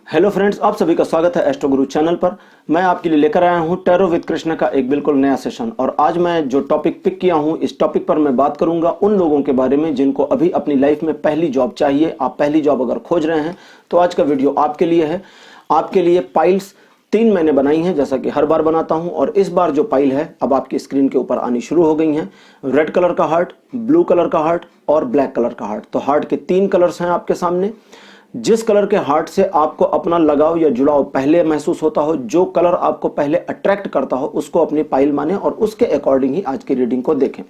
Hello friends, आप सभी का स्वागत है एस्ट्रो गुरु चैनल पर। मैं आपके लिए लेकर आया हूं टैरो विद कृष्णा का एक बिल्कुल नया सेशन। और आज मैं जो टॉपिक पिक किया हूं, इस टॉपिक पर मैं बात करूंगा उन लोगों के बारे में जिनको अभी अपनी लाइफ में पहली जॉब चाहिए। आप पहली जॉब अगर खोज रहे हैं तो आज का वीडियो आपके लिए है। आपके लिए पाइल्स 3 मैंने बनाई हैं, जैसा कि हर बार बनाता हूं। और इस बार जो पाइल है अब आपकी स्क्रीन के ऊपर आनी शुरू हो गई हैं। रेड कलर का हार्ट, ब्लू कलर का हार्ट और ब्लैक कलर का हार्ट। तो हार्ट के 3 कलर्स हैं आपके सामने। जिस कलर के हार्ट से आपको अपना लगाव या जुड़ाव पहले महसूस होता हो, जो कलर आपको पहले अट्रैक्ट करता हो, उसको अपनी पाइल माने और उसके अकॉर्डिंग ही आज की रीडिंग को देखें।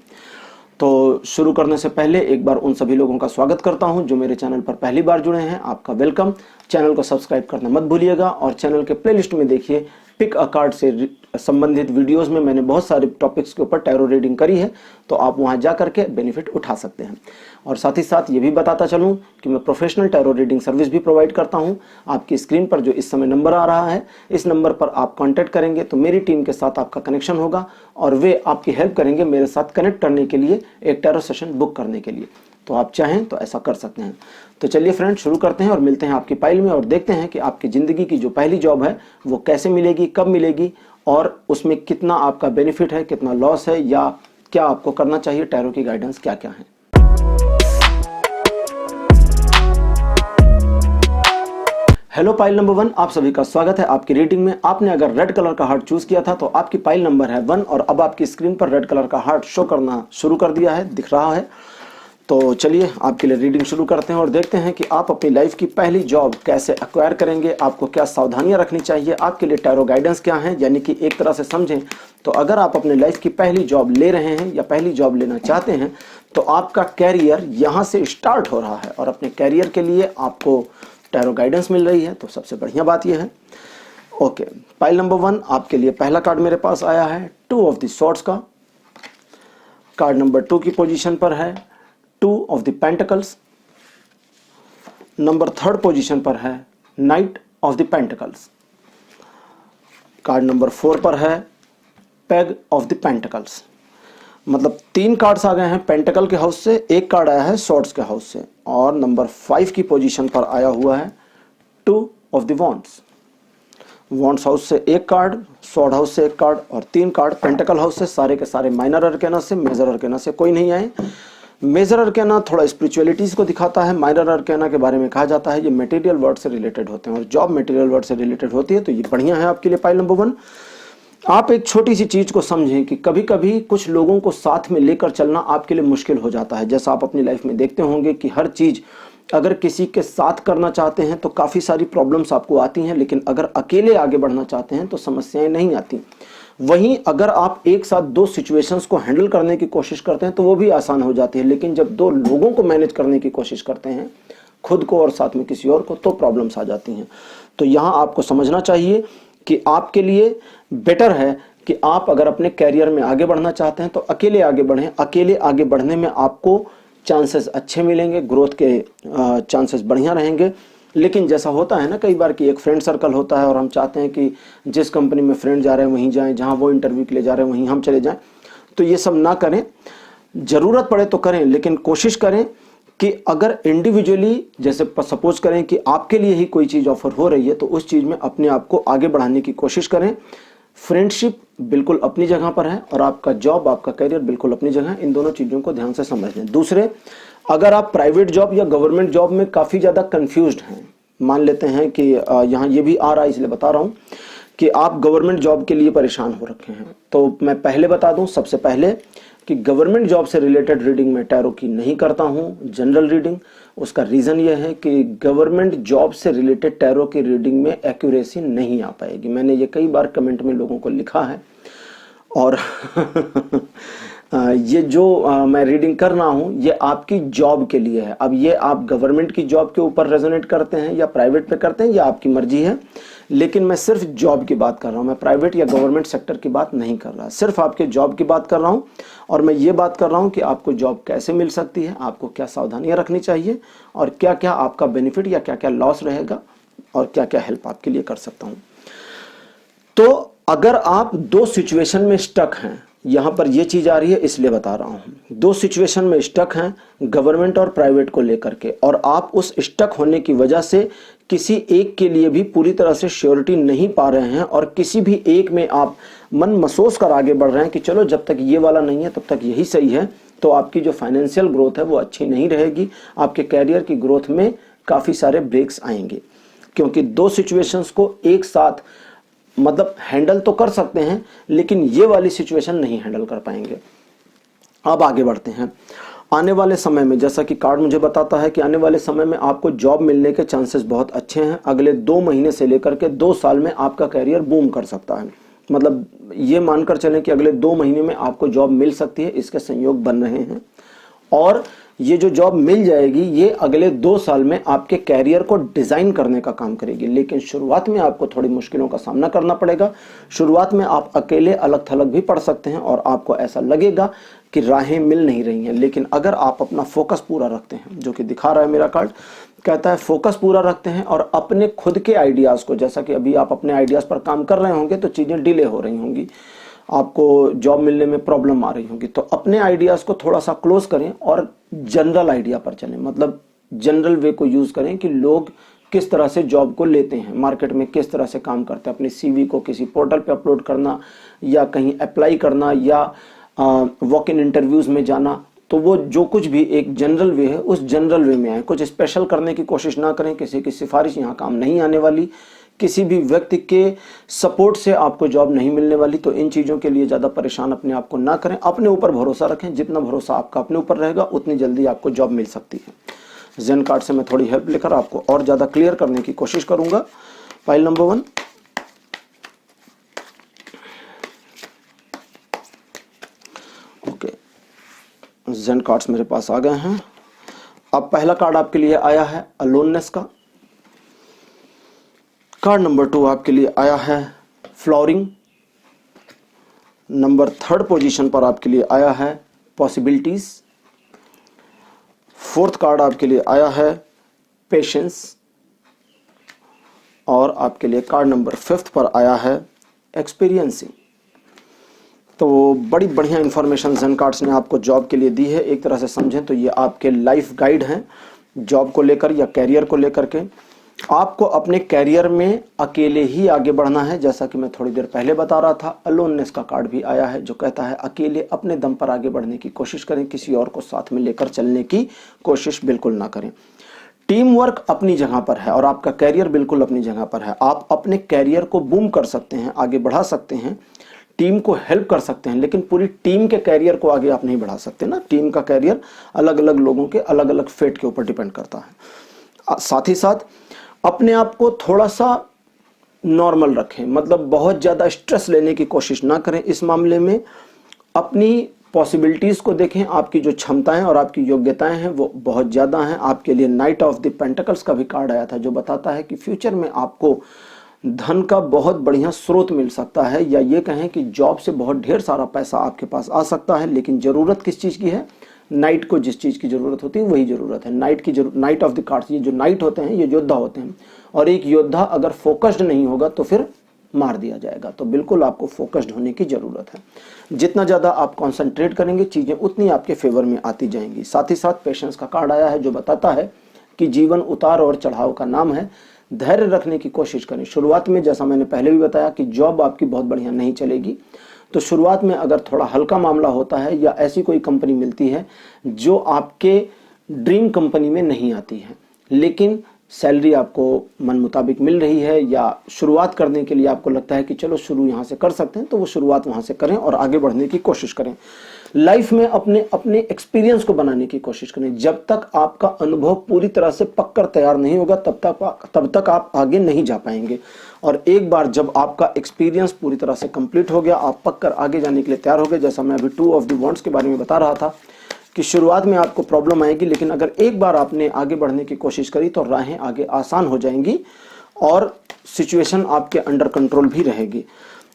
तो शुरू करने से पहले एक बार उन सभी लोगों का स्वागत करता हूं जो मेरे चैनल पर पहली बार जुड़े हैं। आपका वेलकम। चैनल को सब्सक्राइब करना मत भूलिएगा और चैनल के प्लेलिस्ट में देखिए पिक अ कार्ड से संबंधित वीडियोस में मैंने बहुत सारे टॉपिक्स के ऊपर टैरो रीडिंग करी है, तो आप वहां जा करके बेनिफिट उठा सकते हैं। और साथ ही साथ ये भी बताता चलूं कि मैं प्रोफेशनल टैरो रीडिंग सर्विस भी प्रोवाइड करता हूं। आपकी स्क्रीन पर जो इस समय नंबर आ रहा है, इस नंबर पर आप कांटेक्ट करेंगे तो मेरी टीम के साथ आपका कनेक्शन होगा और वे आपकी हेल्प करेंगे मेरे साथ कनेक्ट करने के लिए, एक टैरो सेशन बुक करने के लिए। तो आप चाहें तो ऐसा कर सकते हैं। तो चलिए फ्रेंड्स, शुरू करते हैं और मिलते हैं आपकी पाइल में और देखते हैं कि आपकी ज़िंदगी की जो पहली जॉब है वो कैसे मिलेगी, कब मिलेगी और उसमें कितना आपका बेनिफिट है, कितना लॉस है, या क्या आपको करना चाहिए। टैरो की गाइडेंस क्या क्या है। हेलो पाइल नंबर 1, आप सभी का स्वागत है आपकी रीडिंग में। आपने अगर रेड कलर का हार्ट चूज किया था तो आपकी पाइल नंबर है 1 और अब आपकी स्क्रीन पर रेड कलर का हार्ट शो करना शुरू कर दिया है, दिख रहा है। तो चलिए आपके लिए रीडिंग शुरू करते हैं और देखते हैं कि आप अपनी लाइफ की पहली जॉब कैसे एक्वायर करेंगे, आपको क्या सावधानियां रखनी चाहिए, आपके लिए टैरो गाइडेंस क्या है। यानी कि एक तरह से समझें तो अगर आप अपनी लाइफ की पहली जॉब ले रहे हैं या पहली जॉब लेना चाहते हैं तो आपका कैरियर यहाँ से स्टार्ट हो रहा है और अपने कैरियर के लिए आपको टैरो गाइडेंस मिल रही है, तो सबसे बढ़िया बात यह है। ओके, पाइल नंबर 1 आपके लिए पहला कार्ड मेरे पास आया है 2 ऑफ द स्वॉर्ड्स का। कार्ड नंबर 2 की पोजीशन पर है 2 of the pentacles. Number 3rd position पर है knight of the pentacles. Card number 4 पर है पैग ऑफ द पेंटिकल्स। मतलब 3 कार्ड्स आ गए हैं पेंटिकल के हाउस से, एक कार्ड आया है स्वॉर्ड्स के हाउस से। और नंबर 5 की पोजीशन पर आया हुआ है 2 of the wands. Wands house से एक कार्ड, स्वॉर्ड हाउस से एक कार्ड और 3 कार्ड पेंटिकल हाउस से। सारे के सारे माइनर अरकेना से, मेजर अरकेना से कोई नहीं आए। मेजर अरकेना थोड़ा स्पिरिचुअलिटीज को दिखाता है। माइनर अरकेना के बारे में कहा जाता है ये मटेरियल वर्ड से रिलेटेड होते हैं और जॉब मटेरियल वर्ड से रिलेटेड होती है, तो ये बढ़िया है आपके लिए पाइल नंबर 1। आप एक छोटी सी चीज को समझें कि कभी कभी कुछ लोगों को साथ में लेकर चलना आपके लिए मुश्किल हो जाता है। जैसा आप अपनी लाइफ में देखते होंगे कि हर चीज अगर किसी के साथ करना चाहते हैं तो काफी सारी प्रॉब्लम्स आपको आती हैं, लेकिन अगर अकेले आगे बढ़ना चाहते हैं तो समस्याएं नहीं आती। वहीं अगर आप एक साथ 2 सिचुएशंस को हैंडल करने की कोशिश करते हैं तो वो भी आसान हो जाती है, लेकिन जब 2 लोगों को मैनेज करने की कोशिश करते हैं, खुद को और साथ में किसी और को, तो प्रॉब्लम्स आ जाती हैं। तो यहाँ आपको समझना चाहिए कि आपके लिए बेटर है कि आप अगर अपने कैरियर में आगे बढ़ना चाहते हैं तो अकेले आगे बढ़ें। अकेले आगे बढ़ने में आपको चांसेस अच्छे मिलेंगे, ग्रोथ के चांसेस बढ़िया रहेंगे। लेकिन जैसा होता है ना कई बार कि एक फ्रेंड सर्कल होता है और हम चाहते हैं कि जिस कंपनी में फ्रेंड जा रहे हैं वहीं जाएं, जहां वो इंटरव्यू के लिए जा रहे हैं वहीं हम चले जाएं। तो ये सब ना करें। जरूरत पड़े तो करें, लेकिन कोशिश करें कि अगर इंडिविजुअली, जैसे सपोज करें कि आपके लिए ही कोई चीज़ ऑफर हो रही है तो उस चीज़ में अपने आप को आगे बढ़ाने की कोशिश करें। फ्रेंडशिप बिल्कुल अपनी जगह पर है और आपका जॉब, आपका करियर बिल्कुल अपनी जगह है। इन दोनों चीज़ों को ध्यान से समझ लें। दूसरे, अगर आप प्राइवेट जॉब या गवर्नमेंट जॉब में काफ़ी ज़्यादा कंफ्यूज्ड हैं, मान लेते हैं कि यहाँ ये भी आ रहा है इसलिए बता रहा हूँ कि आप गवर्नमेंट जॉब के लिए परेशान हो रखे हैं, तो मैं पहले बता दूं सबसे पहले कि गवर्नमेंट जॉब से रिलेटेड रीडिंग में टैरो की नहीं करता हूं, जनरल रीडिंग। उसका रीज़न ये है कि गवर्नमेंट जॉब से रिलेटेड टैरो की रीडिंग में एक्यूरेसी नहीं आ पाएगी। मैंने ये कई बार कमेंट में लोगों को लिखा है और ये जो मैं रीडिंग कर रहा हूँ ये आपकी जॉब के लिए है। अब ये आप गवर्नमेंट की जॉब के ऊपर रेजोनेट करते हैं या प्राइवेट पे करते हैं, ये आपकी मर्जी है, लेकिन मैं सिर्फ जॉब की बात कर रहा हूँ। मैं प्राइवेट या गवर्नमेंट सेक्टर की बात नहीं कर रहा, सिर्फ आपके जॉब की बात कर रहा हूँ। और मैं ये बात कर रहा हूँ कि आपको जॉब कैसे मिल सकती है, आपको क्या सावधानियाँ रखनी चाहिए और क्या क्या आपका बेनिफिट या क्या क्या लॉस रहेगा और क्या क्या हेल्प आपके लिए कर सकता हूँ। तो अगर आप 2 सिचुएशन में स्टक हैं यहाँ पर ये चीज़ आ रही है इसलिए बता रहा हूँ। दो सिचुएशन में स्टक हैं, गवर्नमेंट और प्राइवेट को लेकर के, और आप उस स्टक होने की वजह से किसी एक के लिए भी पूरी तरह से श्योरिटी नहीं पा रहे हैं, और किसी भी एक में आप मन महसूस कर आगे बढ़ रहे हैं कि चलो जब तक ये वाला नहीं है तब तक यही सही है, तो आपकी जो फाइनेंशियल ग्रोथ है वो अच्छी नहीं रहेगी। आपके कैरियर की ग्रोथ में काफ़ी सारे ब्रेक्स आएंगे, क्योंकि दो सिचुएशंस को एक साथ मतलब हैंडल तो कर सकते हैं, लेकिन ये वाली सिचुएशन नहीं हैंडल कर पाएंगे। अब आगे बढ़ते हैं। आने वाले समय में, जैसा कि कार्ड मुझे बताता है कि आने वाले समय में आपको जॉब मिलने के चांसेस बहुत अच्छे हैं। अगले 2 महीने से लेकर के 2 साल में आपका कैरियर बूम कर सकता है। मतलब ये मानकर चलें कि अगले 2 महीने में आपको जॉब मिल सकती है, इसके संयोग बन रहे हैं। और ये जो जॉब मिल जाएगी ये अगले 2 साल में आपके कैरियर को डिजाइन करने का काम करेगी। लेकिन शुरुआत में आपको थोड़ी मुश्किलों का सामना करना पड़ेगा। शुरुआत में आप अकेले अलग थलग भी पड़ सकते हैं और आपको ऐसा लगेगा कि राहें मिल नहीं रही हैं, लेकिन अगर आप अपना फोकस पूरा रखते हैं, जो कि दिखा रहा है मेरा कार्ड, कहता है फोकस पूरा रखते हैं और अपने खुद के आइडियाज को, जैसा कि अभी आप अपने आइडियाज पर काम कर रहे होंगे तो चीजें डिले हो रही होंगी, आपको जॉब मिलने में प्रॉब्लम आ रही होगी, तो अपने आइडियाज को थोड़ा सा क्लोज करें और जनरल आइडिया पर चलें। मतलब जनरल वे को यूज करें कि लोग किस तरह से जॉब को लेते हैं, मार्केट में किस तरह से काम करते हैं। अपनी सीवी को किसी पोर्टल पे अपलोड करना या कहीं अप्लाई करना या वॉक इन इंटरव्यूज में जाना, तो वो जो कुछ भी एक जनरल वे है उस जनरल वे में आए। कुछ स्पेशल करने की कोशिश ना करें, किसी की सिफारिश यहाँ काम नहीं आने वाली, किसी भी व्यक्ति के सपोर्ट से आपको जॉब नहीं मिलने वाली। तो इन चीज़ों के लिए ज़्यादा परेशान अपने आप को ना करें, अपने ऊपर भरोसा रखें। जितना भरोसा आपका अपने ऊपर रहेगा उतनी जल्दी आपको जॉब मिल सकती है। जेन कार्ड से मैं थोड़ी हेल्प लेकर आपको और ज़्यादा क्लियर करने की कोशिश करूंगा। फाइल नंबर 1, ओके, जेन कार्ड्स मेरे पास आ गए हैं। अब पहला कार्ड आपके लिए आया है अलोननेस का। कार्ड नंबर 2 आपके लिए आया है फ्लोरिंग। नंबर 3rd पोजीशन पर आपके लिए आया है पॉसिबिलिटीज। 4th कार्ड आपके लिए आया है पेशेंस, और आपके लिए कार्ड नंबर 5th पर आया है एक्सपीरियंसिंग। तो बड़ी बढ़िया इंफॉर्मेशन जेन कार्ड्स ने आपको जॉब के लिए दी है। एक तरह से समझें तो ये आपके लाइफ गाइड हैं जॉब को लेकर या कैरियर को लेकर के। आपको अपने कैरियर में अकेले ही आगे बढ़ना है, जैसा कि मैं थोड़ी देर पहले बता रहा था। अलोननेस का कार्ड भी आया है जो कहता है अकेले अपने दम पर आगे बढ़ने की कोशिश करें, किसी और को साथ में लेकर चलने की कोशिश बिल्कुल ना करें। टीम वर्क अपनी जगह पर है और आपका कैरियर बिल्कुल अपनी जगह पर है। आप अपने कैरियर को बूम कर सकते हैं, आगे बढ़ा सकते हैं, टीम को हेल्प कर सकते हैं, लेकिन पूरी टीम के कैरियर को आगे आप नहीं बढ़ा सकते ना। टीम का कैरियर अलग अलग लोगों के अलग अलग फेट के ऊपर डिपेंड करता है। साथ ही साथ अपने आप को थोड़ा सा नॉर्मल रखें, मतलब बहुत ज़्यादा स्ट्रेस लेने की कोशिश ना करें इस मामले में। अपनी पॉसिबिलिटीज़ को देखें, आपकी जो क्षमताएं और आपकी योग्यताएं हैं वो बहुत ज़्यादा हैं। आपके लिए नाइट ऑफ द पेंटिकल्स का भी कार्ड आया था जो बताता है कि फ्यूचर में आपको धन का बहुत बढ़िया स्रोत मिल सकता है, या ये कहें कि जॉब से बहुत ढेर सारा पैसा आपके पास आ सकता है। लेकिन ज़रूरत किस चीज़ की है? नाइट को जिस चीज़ की ज़रूरत होती है वही ज़रूरत है। नाइट की जरूरत, नाइट ऑफ द कार्ड्स, ये जो नाइट होते हैं ये योद्धा होते हैं, और एक योद्धा अगर फोकस्ड नहीं होगा तो फिर मार दिया जाएगा। तो बिल्कुल आपको फोकस्ड होने की ज़रूरत है। जितना ज़्यादा आप कॉन्सेंट्रेट करेंगे चीज़ें उतनी आपके फेवर में आती जाएंगी। साथ ही साथ पेशेंस का कार्ड आया है जो बताता है कि जीवन उतार और चढ़ाव का नाम है। धैर्य रखने की कोशिश करें। शुरुआत में, जैसा मैंने पहले भी बताया, कि जॉब आपकी बहुत बढ़िया नहीं चलेगी, तो शुरुआत में अगर थोड़ा हल्का मामला होता है या ऐसी कोई कंपनी मिलती है जो आपके ड्रीम कंपनी में नहीं आती है, लेकिन सैलरी आपको मन मुताबिक मिल रही है, या शुरुआत करने के लिए आपको लगता है कि चलो शुरू यहाँ से कर सकते हैं, तो वो शुरुआत वहाँ से करें और आगे बढ़ने की कोशिश करें। लाइफ में अपने एक्सपीरियंस को बनाने की कोशिश करें। जब तक आपका अनुभव पूरी तरह से पककर तैयार नहीं होगा तब तक आप आगे नहीं जा पाएंगे। और एक बार जब आपका एक्सपीरियंस पूरी तरह से कंप्लीट हो गया, आप पककर आगे जाने के लिए तैयार हो गए, जैसा मैं अभी 2 ऑफ द वॉन्ड्स के बारे में बता रहा था कि शुरुआत में आपको प्रॉब्लम आएगी, लेकिन अगर एक बार आपने आगे बढ़ने की कोशिश करी तो राहें आगे आसान हो जाएंगी और सिचुएशन आपके अंडर कंट्रोल भी रहेगी।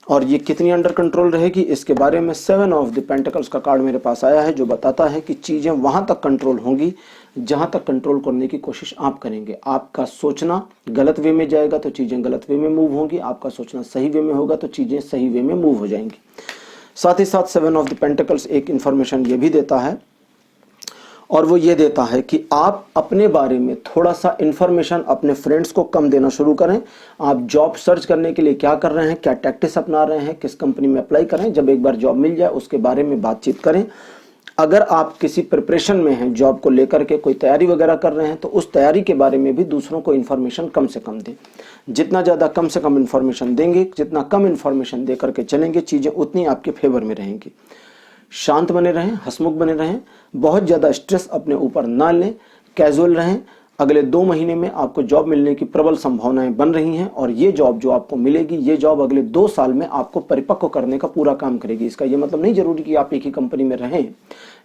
और ये कितनी अंडर कंट्रोल रहेगी इसके बारे में 7 ऑफ द पेंटिकल्स का कार्ड मेरे पास आया है जो बताता है कि चीज़ें वहाँ तक कंट्रोल होंगी जहाँ तक कंट्रोल करने की कोशिश आप करेंगे। आपका सोचना गलत वे में जाएगा तो चीज़ें गलत वे में मूव होंगी, आपका सोचना सही वे में होगा तो चीज़ें सही वे में मूव हो जाएंगी। साथ ही साथ 7 ऑफ द पेंटिकल्स एक इंफॉर्मेशन ये भी देता है, और वो ये देता है कि आप अपने बारे में थोड़ा सा इंफॉर्मेशन अपने फ्रेंड्स को कम देना शुरू करें। आप जॉब सर्च करने के लिए क्या कर रहे हैं, क्या टैक्टिक्स अपना रहे हैं, किस कंपनी में अप्लाई करें, जब एक बार जॉब मिल जाए उसके बारे में बातचीत करें। अगर आप किसी प्रिपरेशन में हैं, जॉब को लेकर के कोई तैयारी वगैरह कर रहे हैं, तो उस तैयारी के बारे में भी दूसरों को इन्फॉर्मेशन कम से कम दें। जितना ज़्यादा कम से कम इन्फॉर्मेशन देंगे, जितना कम इन्फॉर्मेशन दे करके चलेंगे, चीज़ें उतनी आपके फेवर में रहेंगी। शांत बने रहें, हंसमुख बने रहें, बहुत ज़्यादा स्ट्रेस अपने ऊपर ना लें, कैजुअल रहें। अगले 2 महीने में आपको जॉब मिलने की प्रबल संभावनाएं बन रही हैं, और ये जॉब जो आपको मिलेगी, ये जॉब अगले 2 साल में आपको परिपक्व करने का पूरा काम करेगी। इसका ये मतलब नहीं जरूरी कि आप एक ही कंपनी में रहें।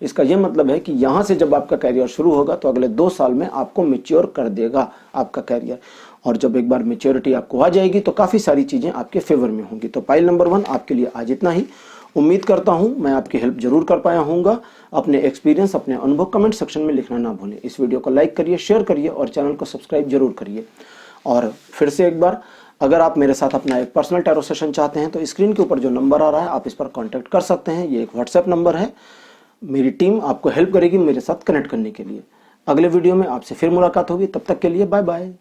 इसका ये मतलब है कि यहाँ से जब आपका कैरियर शुरू होगा तो अगले 2 साल में आपको मैच्योर कर देगा आपका कैरियर, और जब एक बार मैच्योरिटी आपको आ जाएगी तो काफ़ी सारी चीज़ें आपके फेवर में होंगी। तो पाइल नंबर 1 आपके लिए आज इतना ही। उम्मीद करता हूं मैं आपकी हेल्प जरूर कर पाया हूँगा। अपने एक्सपीरियंस, अपने अनुभव कमेंट सेक्शन में लिखना ना भूलें। इस वीडियो को लाइक करिए, शेयर करिए और चैनल को सब्सक्राइब जरूर करिए। और फिर से एक बार, अगर आप मेरे साथ अपना एक पर्सनल टैरो सेशन चाहते हैं तो स्क्रीन के ऊपर जो नंबर आ रहा है आप इस पर कॉन्टैक्ट कर सकते हैं। ये एक व्हाट्सएप नंबर है। मेरी टीम आपको हेल्प करेगी मेरे साथ कनेक्ट करने के लिए। अगले वीडियो में आपसे फिर मुलाकात होगी, तब तक के लिए bye bye.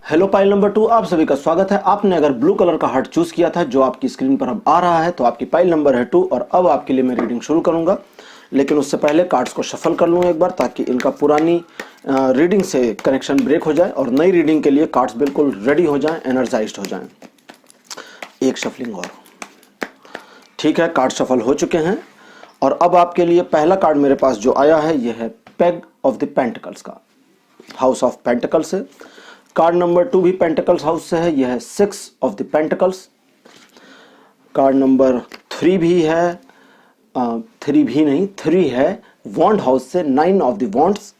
Hello pile number 2, आप सभी का स्वागत है। आपने अगर ब्लू कलर का हार्ट चूज किया था जो आपकी स्क्रीन पर अब आ रहा है, तो आपकी पाइल नंबर है 2, और अब आपके लिए मैं रीडिंग शुरू करूंगा। लेकिन उससे पहले कार्ड्स को शफल कर लूं एक बार, ताकि इनका पुरानी रीडिंग से कनेक्शन ब्रेक हो जाए और नई रीडिंग के लिए कार्ड्स बिल्कुल रेडी हो जाएं, एनर्जाइज्ड हो जाएं। एक शफलिंग और। ठीक है, कार्ड शफल हो चुके हैं, और अब आपके लिए पहला कार्ड मेरे पास जो आया है यह है पेग ऑफ द पेंटिकल्स का, हाउस ऑफ पेंटिकल्स से। कार्ड नंबर 2 भी पेंटिकल्स हाउस से है, यह है 6 of the pentacles. Card number 3 भी है, 3 है वॉन्ड हाउस से, 9 ऑफ द वॉन्ड्स।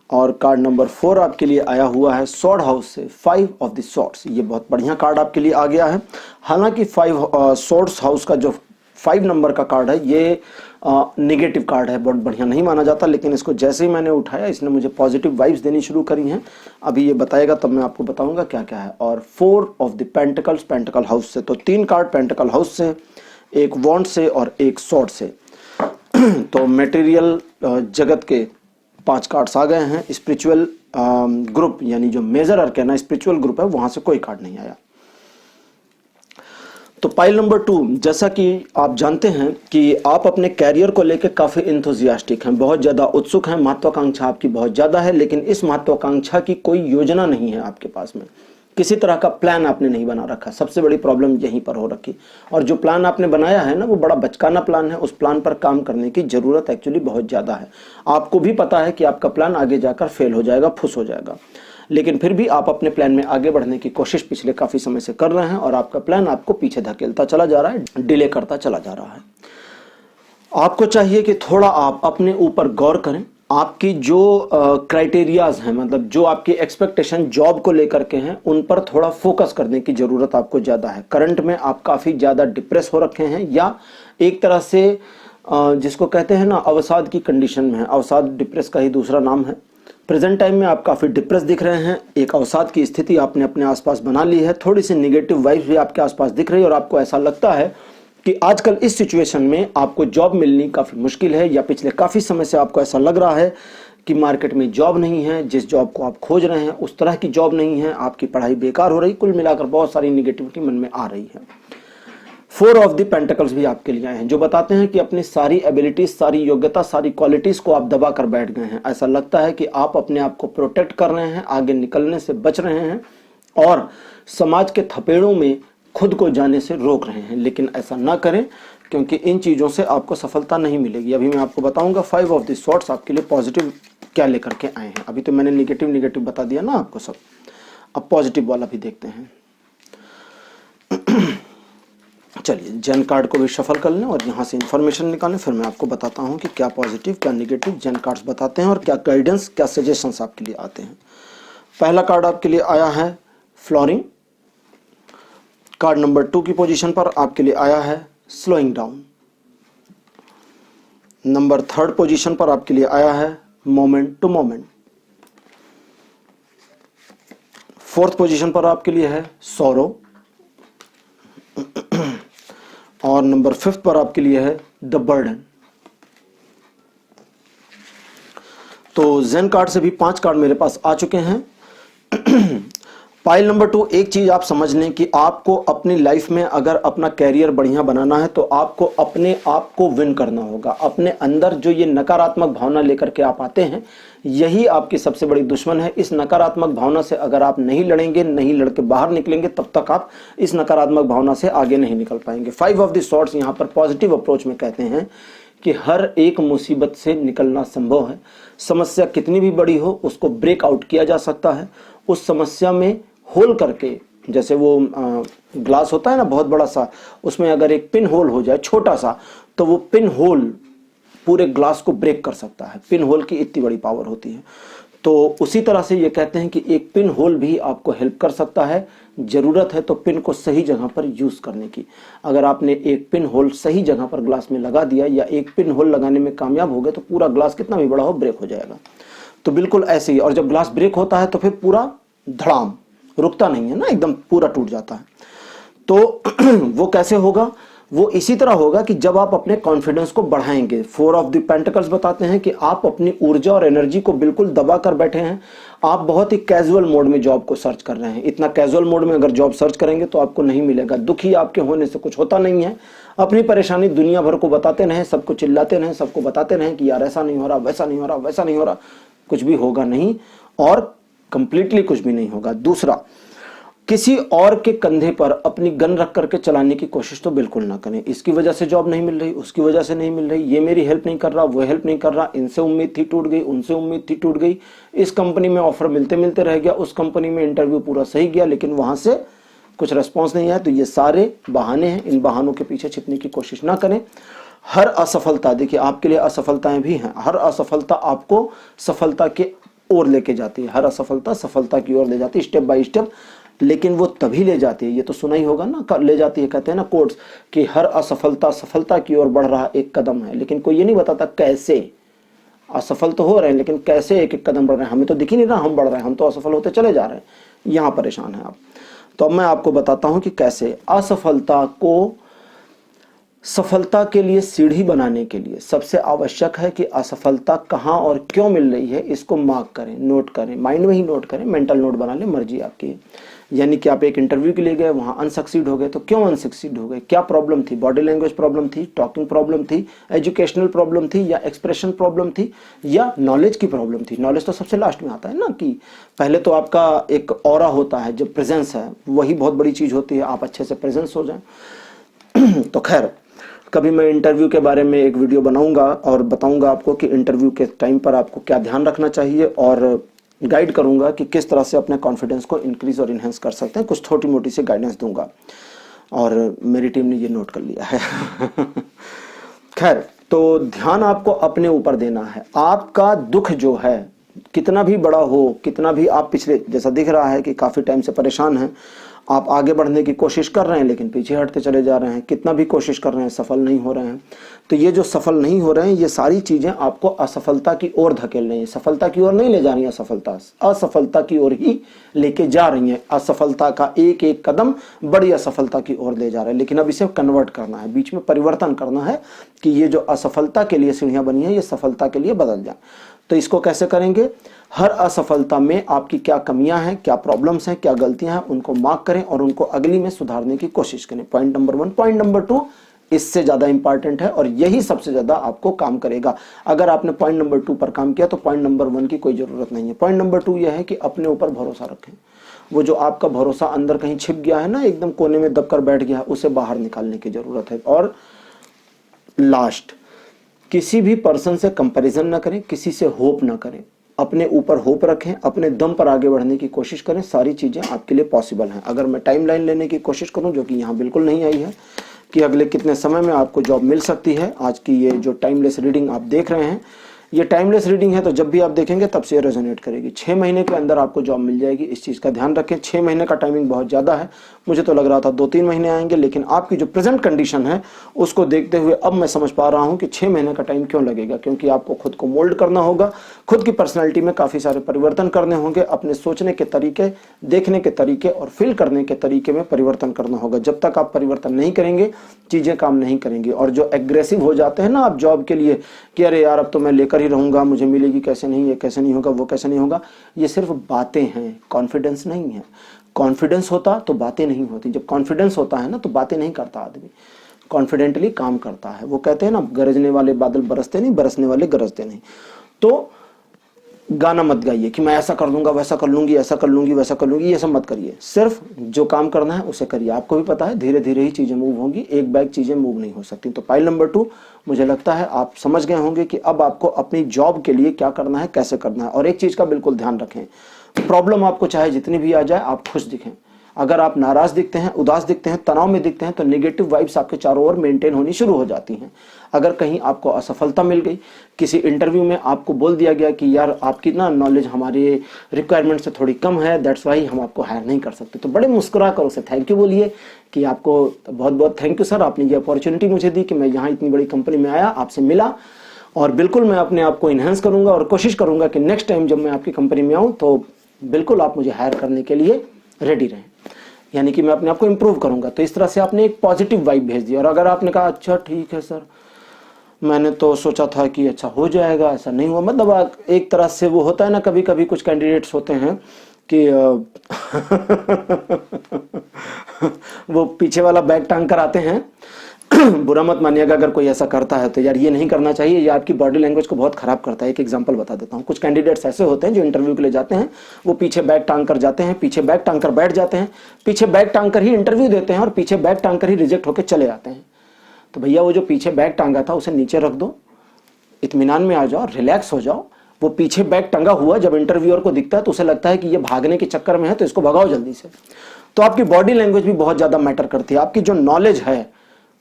और कार्ड नंबर 4 आपके लिए आया हुआ है सॉर्ड हाउस से, 5 ऑफ द सॉर्ड्स। ये बहुत बढ़िया कार्ड आपके लिए आ गया है। हालांकि 5 सॉर्ड्स हाउस का जो 5 नंबर का कार्ड है ये नेगेटिव कार्ड है, बहुत बढ़िया नहीं माना जाता, लेकिन इसको जैसे ही मैंने उठाया इसने मुझे पॉजिटिव वाइब्स देनी शुरू करी हैं। अभी ये बताएगा तब मैं आपको बताऊंगा क्या क्या है। और 4 of the pentacles pentacle house से, तो 3 कार्ड पेंटिकल हाउस से, एक वॉन्ड से और एक सॉर्ड से। तो मटेरियल जगत के 5 कार्ड्स आ गए हैं। स्पिरिचुअल ग्रुप यानी जो मेजर अरकाना स्पिरिचुअल ग्रुप है वहां से कोई कार्ड नहीं आया। तो पाइल नंबर 2, जैसा कि आप जानते हैं कि आप अपने कैरियर को लेकर काफ़ी इंथुजियास्टिक हैं, बहुत ज़्यादा उत्सुक हैं, महत्वाकांक्षा आपकी बहुत ज़्यादा है, लेकिन इस महत्वाकांक्षा की कोई योजना नहीं है आपके पास में। किसी तरह का प्लान आपने नहीं बना रखा। सबसे बड़ी प्रॉब्लम यहीं पर हो रखी। और जो प्लान आपने बनाया है ना, वो बड़ा बचकाना प्लान है। उस प्लान पर काम करने की ज़रूरत एक्चुअली बहुत ज़्यादा है। आपको भी पता है कि आपका प्लान आगे जाकर फेल हो जाएगा, फुस हो जाएगा, लेकिन फिर भी आप अपने प्लान में आगे बढ़ने की कोशिश पिछले काफ़ी समय से कर रहे हैं, और आपका प्लान आपको पीछे धकेलता चला जा रहा है, डिले करता चला जा रहा है। आपको चाहिए कि थोड़ा आप अपने ऊपर गौर करें। आपकी जो क्राइटेरियाज हैं, मतलब जो आपकी एक्सपेक्टेशन जॉब को लेकर के हैं, उन पर थोड़ा फोकस करने की ज़रूरत आपको ज़्यादा है। करंट में आप काफ़ी ज़्यादा डिप्रेस हो रखे हैं, या एक तरह से जिसको कहते हैं ना अवसाद की कंडीशन में है। अवसाद डिप्रेस का ही दूसरा नाम है। प्रेजेंट टाइम में आप काफ़ी डिप्रेस दिख रहे हैं। एक अवसाद की स्थिति आपने अपने आसपास बना ली है। थोड़ी सी नेगेटिव वाइब्स भी आपके आसपास दिख रही है, और आपको ऐसा लगता है कि आजकल इस सिचुएशन में आपको जॉब मिलनी काफ़ी मुश्किल है, या पिछले काफ़ी समय से आपको ऐसा लग रहा है कि मार्केट में जॉब नहीं है, जिस जॉब को आप खोज रहे हैं उस तरह की जॉब नहीं है, आपकी पढ़ाई बेकार हो रही। कुल मिलाकर बहुत सारी निगेटिविटी मन में आ रही है। 4 ऑफ द पेंटिकल्स भी आपके लिए आए हैं, जो बताते हैं कि अपनी सारी एबिलिटीज, सारी योग्यता, सारी क्वालिटीज को आप दबा कर बैठ गए हैं। ऐसा लगता है कि आप अपने आप को प्रोटेक्ट कर रहे हैं, आगे निकलने से बच रहे हैं, और समाज के थपेड़ों में खुद को जाने से रोक रहे हैं। लेकिन ऐसा ना करें, क्योंकि इन चीज़ों से आपको सफलता नहीं मिलेगी। अभी मैं आपको बताऊंगा 5 ऑफ द सॉर्ड्स आपके लिए पॉजिटिव क्या लेकर के आए हैं। अभी तो मैंने निगेटिव बता दिया ना आपको सब, अब पॉजिटिव वाला भी देखते हैं। चलिए जेन कार्ड को भी शफल कर लें और यहाँ से इंफॉर्मेशन निकालें, फिर मैं आपको बताता हूँ कि क्या पॉजिटिव क्या नेगेटिव जेन कार्ड्स बताते हैं और क्या गाइडेंस, क्या सजेशंस आपके लिए आते हैं। पहला कार्ड आपके लिए आया है फ्लोरिंग। कार्ड नंबर 2 की पोजीशन पर आपके लिए आया है स्लोइंग डाउन। नंबर 3 पोजीशन पर आपके लिए आया है moment to moment. Fourth position पर आपके लिए है सौरो, और नंबर 5 पर आपके लिए है द बर्डन। तो जेन कार्ड से भी 5 कार्ड मेरे पास आ चुके हैं। पाइल नंबर 2, एक चीज आप समझ लें कि आपको अपनी लाइफ में अगर अपना कैरियर बढ़िया बनाना है तो आपको अपने आप को विन करना होगा। अपने अंदर जो ये नकारात्मक भावना लेकर के आप आते हैं, यही आपकी सबसे बड़ी दुश्मन है। इस नकारात्मक भावना से अगर आप नहीं लड़ेंगे, नहीं लड़के बाहर निकलेंगे, तब तक आप इस नकारात्मक भावना से आगे नहीं निकल पाएंगे। 5 ऑफ द सॉर्ड्स यहाँ पर पॉजिटिव अप्रोच में कहते हैं कि हर एक मुसीबत से निकलना संभव है। समस्या कितनी भी बड़ी हो, उसको ब्रेक आउट किया जा सकता है। उस समस्या में होल करके, जैसे वो ग्लास होता है ना बहुत बड़ा सा, उसमें अगर एक पिन होल हो जाए छोटा सा, तो वो पिन होल पूरे ग्लास को ब्रेक कर सकता है। पिन होल की इतनी बड़ी पावर होती है। तो उसी तरह से ये कहते हैं कि एक पिन होल भी आपको हेल्प कर सकता है। जरूरत है तो पिन को सही जगह पर यूज करने की। अगर आपने एक पिन होल सही जगह पर ग्लास में लगा दिया या एक पिन होल लगाने में कामयाब हो गए तो पूरा ग्लास कितना भी बड़ा हो ब्रेक हो जाएगा। तो बिल्कुल ऐसे ही, और जब ग्लास ब्रेक होता है तो फिर पूरा धड़ाम, रुकता नहीं है ना, एकदम पूरा टूट जाता है। तो वो कैसे होगा? वो इसी तरह होगा कि जब आप अपने कॉन्फिडेंस को बढ़ाएंगे। 4 ऑफ द पेंटिकल्स बताते हैं कि आप अपनी ऊर्जा और एनर्जी को बिल्कुल दबा कर बैठे हैं। आप बहुत ही कैजुअल मोड में जॉब को सर्च कर रहे हैं। इतना कैजुअल मोड में अगर जॉब सर्च करेंगे तो आपको नहीं मिलेगा। दुखी आपके होने से कुछ होता नहीं है। अपनी परेशानी दुनिया भर को बताते रहें, सबको चिल्लाते रहें, सबको बताते रहें कि यार ऐसा नहीं हो रहा, वैसा नहीं हो रहा, वैसा नहीं हो रहा, कुछ भी होगा नहीं, और कंप्लीटली कुछ भी नहीं होगा। दूसरा, किसी और के कंधे पर अपनी गन रख करके चलाने की कोशिश तो बिल्कुल ना करें। इसकी वजह से जॉब नहीं मिल रही, उसकी वजह से नहीं मिल रही, ये मेरी हेल्प नहीं कर रहा, वो हेल्प नहीं कर रहा, इनसे उम्मीद थी टूट गई, उनसे उम्मीद थी टूट गई, इस कंपनी में ऑफर मिलते मिलते रह गया, उस कंपनी में इंटरव्यू पूरा सही गया लेकिन वहां से कुछ रेस्पॉन्स नहीं आया। तो ये सारे बहाने हैं। इन बहानों के पीछे छिपने की कोशिश ना करें। हर असफलता, देखिए आपके लिए असफलताएं भी हैं, हर असफलता आपको सफलता के ओर लेके जाती है। हर असफलता सफलता की ओर ले जाती है, स्टेप बाय स्टेप। लेकिन वो तभी ले जाती है, ये तो सुना ही होगा ना, ले जाती है, कहते हैं ना कोट्स कि हर असफलता सफलता की ओर बढ़ रहा एक कदम है। लेकिन कोई ये नहीं बताता कैसे। असफल तो हो रहे हैं लेकिन कैसे एक एक कदम बढ़ रहे हैं हमें तो दिख ही नहीं रहा, हम बढ़ रहे हैं, हम तो असफल होते चले जा रहे हैं। यहां परेशान है आप। तो अब मैं आपको बताता हूं कि कैसे असफलता को सफलता के लिए सीढ़ी बनाने के लिए सबसे आवश्यक है कि असफलता कहां और क्यों मिल रही है इसको मार्क करें, नोट करें, माइंड में ही नोट करें, मेंटल नोट बना लें, मर्जी आपकी है। यानी कि आप एक इंटरव्यू के लिए गए, वहां अनसक्सीड हो गए, तो क्यों अनसक्सीड हो गए, क्या प्रॉब्लम थी? बॉडी लैंग्वेज प्रॉब्लम थी, टॉकिंग प्रॉब्लम थी, एजुकेशनल प्रॉब्लम थी, या एक्सप्रेशन प्रॉब्लम थी, या नॉलेज की प्रॉब्लम थी? नॉलेज तो सबसे लास्ट में आता है ना, कि पहले तो आपका एक ऑरा होता है, जो प्रेजेंस है वही बहुत बड़ी चीज होती है, आप अच्छे से प्रेजेंस हो जाए। तो खैर, कभी मैं इंटरव्यू के बारे में एक वीडियो बनाऊंगा और बताऊंगा आपको कि इंटरव्यू के टाइम पर आपको क्या ध्यान रखना चाहिए, और गाइड करूंगा कि किस तरह से अपने कॉन्फिडेंस को इंक्रीज और इनहेंस कर सकते हैं। कुछ छोटी मोटी सी गाइडेंस दूंगा और मेरी टीम ने ये नोट कर लिया है। खैर, तो ध्यान आपको अपने ऊपर देना है। आपका दुख जो है कितना भी बड़ा हो, कितना भी आप पिछले, जैसा दिख रहा है कि काफी टाइम से परेशान हैं, आप आगे बढ़ने की कोशिश कर रहे हैं लेकिन पीछे हटते चले जा रहे हैं, कितना भी कोशिश कर रहे हैं सफल नहीं हो रहे हैं। तो ये जो सफल नहीं हो रहे हैं, ये सारी चीजें आपको असफलता की ओर धकेल रही हैं। सफलता की ओर नहीं ले जा रही है, असफलता की ओर ही लेके जा रही है। असफलता का एक एक कदम बड़ी असफलता की ओर ले जा रहा है। लेकिन अब इसे कन्वर्ट करना है, बीच में परिवर्तन करना है कि ये जो असफलता के लिए सीढ़ियां बनी है ये सफलता के लिए बदल जाए। तो इसको कैसे करेंगे? हर असफलता में आपकी क्या कमियां हैं, क्या प्रॉब्लम्स हैं, क्या गलतियां हैं, उनको मार्क करें और उनको अगली में सुधारने की कोशिश करें। Point number 1। पॉइंट नंबर 2 इससे ज्यादा इंपॉर्टेंट है और यही सबसे ज्यादा आपको काम करेगा। अगर आपने पॉइंट नंबर 2 पर काम किया तो पॉइंट नंबर 1 की कोई जरूरत नहीं है। पॉइंट नंबर 2 यह है कि अपने ऊपर भरोसा रखें। वो जो आपका भरोसा अंदर कहीं छिप गया है ना, एकदम कोने में दबकर बैठ गया है, उसे बाहर निकालने की जरूरत है। और लास्ट, किसी भी पर्सन से कंपैरिजन ना करें, किसी से होप ना करें, अपने ऊपर होप रखें, अपने दम पर आगे बढ़ने की कोशिश करें। सारी चीजें आपके लिए पॉसिबल हैं। अगर मैं टाइमलाइन लेने की कोशिश करूं, जो कि यहाँ बिल्कुल नहीं आई है, कि अगले कितने समय में आपको जॉब मिल सकती है, आज की ये जो टाइमलेस रीडिंग आप देख रहे हैं, ये टाइमलेस रीडिंग है, तो जब भी आप देखेंगे तब से रेजोनेट करेगी। 6 महीने के अंदर आपको जॉब मिल जाएगी, इस चीज़ का ध्यान रखें। 6 महीने का टाइमिंग बहुत ज़्यादा है, मुझे तो लग रहा था 2-3 महीने आएंगे, लेकिन आपकी जो प्रेजेंट कंडीशन है उसको देखते हुए अब मैं समझ पा रहा हूँ कि 6 महीने का टाइम क्यों लगेगा, क्योंकि आपको खुद को मोल्ड करना होगा, खुद की पर्सनैलिटी में काफ़ी सारे परिवर्तन करने होंगे, अपने सोचने के तरीके, देखने के तरीके और फील करने के तरीके में परिवर्तन करना होगा। जब तक आप परिवर्तन नहीं करेंगे चीज़ें काम नहीं करेंगी। और जो एग्रेसिव हो जाते हैं ना आप जॉब के लिए कि अरे यार अब तो मैं लेकर ही रहूँगा, मुझे मिलेगी कैसे नहीं, ये कैसे नहीं होगा, वो कैसे नहीं होगा, ये सिर्फ बातें हैं, कॉन्फिडेंस नहीं है। कॉन्फिडेंस होता तो बातें नहीं होती। जब कॉन्फिडेंस होता है ना तो बातें नहीं करता आदमी, कॉन्फिडेंटली काम करता है। वो कहते हैं ना, गरजने वाले बादल बरसते नहीं, बरसने वाले गरजते नहीं। तो गाना मत गाइए कि मैं ऐसा कर दूंगा, वैसा कर लूंगी, ऐसा कर लूंगी, वैसा कर लूंगी, ये सब मत करिए। सिर्फ जो काम करना है उसे करिए। आपको भी पता है धीरे धीरे ही चीज़ें मूव होंगी, एक बैग चीज़ें मूव नहीं हो सकती। तो पाइल नंबर 2 मुझे लगता है आप समझ गए होंगे कि अब आपको अपनी जॉब के लिए क्या करना है, कैसे करना है। और एक चीज़ का बिल्कुल ध्यान रखें, प्रॉब्लम आपको चाहे जितनी भी आ जाए आप खुश दिखें। अगर आप नाराज दिखते हैं, उदास दिखते हैं, तनाव में दिखते हैं तो नेगेटिव वाइब्स आपके चारों ओर मेंटेन होनी शुरू हो जाती हैं। अगर कहीं आपको असफलता मिल गई, किसी इंटरव्यू में आपको बोल दिया गया कि यार आपकी ना नॉलेज हमारे रिक्वायरमेंट से थोड़ी कम है, दैट्स वाई हम आपको हायर नहीं कर सकते, तो बड़े मुस्कुरा कर उसे थैंक यू बोलिए कि आपको बहुत बहुत थैंक यू सर, आपने ये अपॉर्चुनिटी मुझे दी कि मैं यहाँ इतनी बड़ी कंपनी में आया, आपसे मिला, और बिल्कुल मैं अपने आप को इन्हेंस करूंगा और कोशिश करूंगा कि नेक्स्ट टाइम जब मैं आपकी कंपनी में आऊँ तो बिल्कुल आप मुझे हायर करने के लिए रेडी रहें, यानी कि मैं अपने आप को इम्प्रूव करूंगा। तो इस तरह से आपने एक पॉजिटिव वाइब भेज दी। और अगर आपने कहा अच्छा ठीक है सर, मैंने तो सोचा था कि अच्छा हो जाएगा, ऐसा नहीं हुआ, मतलब एक तरह से वो होता है ना, कभी कभी कुछ कैंडिडेट्स होते हैं कि वो पीछे वाला बैग टांग कर आते हैं। बुरा मत मानिएगा अगर कोई ऐसा करता है, तो यार ये नहीं करना चाहिए, ये आपकी बॉडी लैंग्वेज को बहुत खराब करता है। एक एग्जांपल बता देता हूँ। कुछ कैंडिडेट्स ऐसे होते हैं जो इंटरव्यू के लिए जाते हैं, वो पीछे बैग टांग कर जाते हैं, पीछे बैग टांग कर बैठ जाते हैं, पीछे बैग टांग कर ही इंटरव्यू देते हैं और पीछे बैग टांग कर ही रिजेक्ट होकर चले आते हैं। तो भैया वो जो पीछे बैग टांगा था उसे नीचे रख दो, इत्मीनान में आ जाओ, रिलैक्स हो जाओ। वो पीछे बैग टंगा हुआ जब इंटरव्यूअर को दिखता है तो उसे लगता है कि ये भागने के चक्कर में है, तो इसको भगाओ जल्दी से। तो आपकी बॉडी लैंग्वेज भी बहुत ज्यादा मैटर करती है। आपकी जो नॉलेज है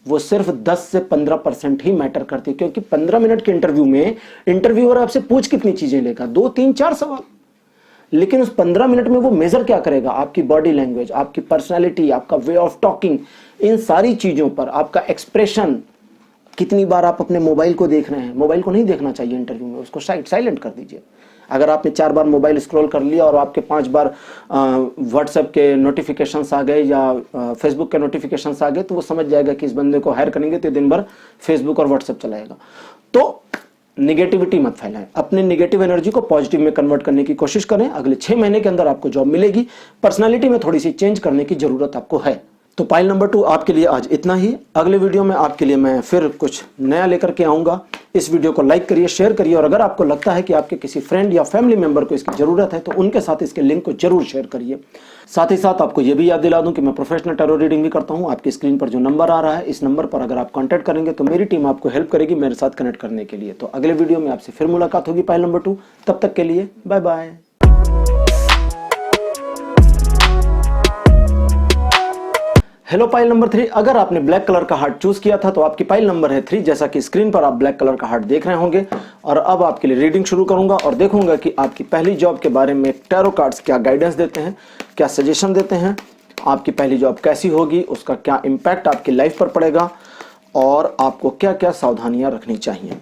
वो सिर्फ 10 से 15% ही मैटर करती है, क्योंकि 15 मिनट के इंटरव्यू में इंटरव्यूअर आपसे पूछ कितनी चीजें लेगा, 2, 3, 4 सवाल, लेकिन उस 15 मिनट में वो मेजर क्या करेगा, आपकी बॉडी लैंग्वेज, आपकी पर्सनैलिटी, आपका वे ऑफ टॉकिंग, इन सारी चीजों पर, आपका एक्सप्रेशन। कितनी बार आप अपने मोबाइल को देख रहे हैं, मोबाइल को नहीं देखना चाहिए इंटरव्यू में, उसको साइलेंट कर दीजिए। अगर आपने 4 बार मोबाइल स्क्रॉल कर लिया और आपके 5 बार व्हाट्सएप के नोटिफिकेशंस आ गए या फेसबुक के नोटिफिकेशंस आ गए, तो वो समझ जाएगा कि इस बंदे को हायर करेंगे तो दिन भर फेसबुक और व्हाट्सएप चलाएगा। तो निगेटिविटी मत फैलाएं, अपने निगेटिव एनर्जी को पॉजिटिव में कन्वर्ट करने की कोशिश करें। अगले 6 महीने के अंदर आपको जॉब मिलेगी। पर्सनालिटी में थोड़ी सी चेंज करने की जरूरत आपको है। तो पाइल नंबर 2 आपके लिए आज इतना ही। अगले वीडियो में आपके लिए मैं फिर कुछ नया लेकर के आऊंगा। इस वीडियो को लाइक करिए, शेयर करिए, और अगर आपको लगता है कि आपके किसी फ्रेंड या फैमिली मेंबर को इसकी जरूरत है तो उनके साथ इसके लिंक को जरूर शेयर करिए। साथ ही साथ आपको यह भी याद दिला दूं कि मैं प्रोफेशनल टैरो रीडिंग भी करता हूं। आपकी स्क्रीन पर जो नंबर आ रहा है, इस नंबर पर अगर आप कॉन्टैक्ट करेंगे तो मेरी टीम आपको हेल्प करेगी मेरे साथ कनेक्ट करने के लिए। तो अगले वीडियो में आपसे फिर मुलाकात होगी पाइल नंबर 2। तब तक के लिए bye bye. Hello pile number 3, अगर आपने ब्लैक कलर का हार्ट चूज किया था तो आपकी पाइल नंबर है 3, जैसा कि स्क्रीन पर आप ब्लैक कलर का हार्ट देख रहे होंगे। और अब आपके लिए रीडिंग शुरू करूंगा और देखूंगा कि आपकी पहली जॉब के बारे में टैरो कार्ड्स क्या गाइडेंस देते हैं, क्या सजेशन देते हैं, आपकी पहली जॉब कैसी होगी, उसका क्या इंपैक्ट आपकी लाइफ पर पड़ेगा और आपको क्या क्या सावधानियां रखनी चाहिए।